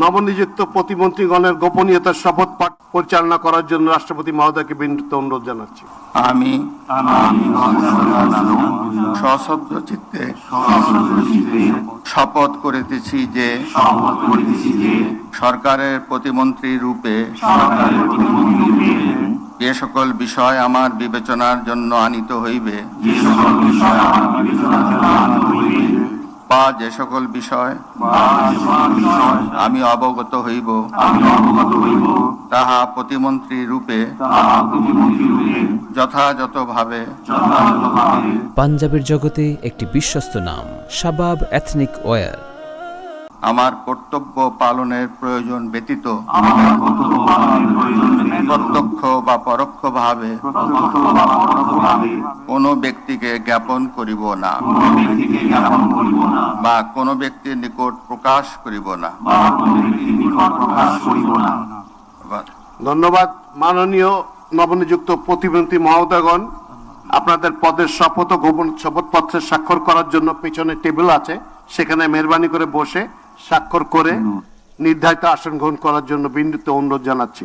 নবনিযুক্ত প্রতিমন্ত্রীগণের গোপনীয়তার শপথ পাঠ পরিচালনা করার জন্য রাষ্ট্রপতি মহোদয়কে বিনীত অনুরোধ জানাচ্ছি। আমি সশ্রদ্ধ চিত্তে শপথ করিতেছি যে সরকারের প্রতিমন্ত্রী রূপে যে সকল বিষয় আমার বিবেচনার জন্য আনিত হইবে বা যে সকল বিষয় আমি অবগত হইব তাহা প্রতিমন্ত্রী রূপে যথাযথভাবে পাঞ্জাবের জগতে একটি বিশ্বস্ত নাম শাবাব এথনিক ওয়্যার। আমার কর্তব্য পালনের প্রয়োজন ব্যতীত প্রত্যক্ষ বা পরোক্ষভাবে কোনো ব্যক্তিকে জ্ঞাপন করিব না বা কোনো ব্যক্তির নিকট প্রকাশ করিব না। ধন্যবাদ। মাননীয় নবনিযুক্ত প্রতিমন্ত্রী মহোদয়গণ, আপনাদের পদের শপথ ও গোপন শপথপত্রে স্বাক্ষর করার জন্য পিছনে টেবিল আছে, সেখানে মেহরবানি করে বসে স্বাক্ষর করে নির্ধারিত আসন গ্রহণ করার জন্য বিনীত অনুরোধ জানাচ্ছি।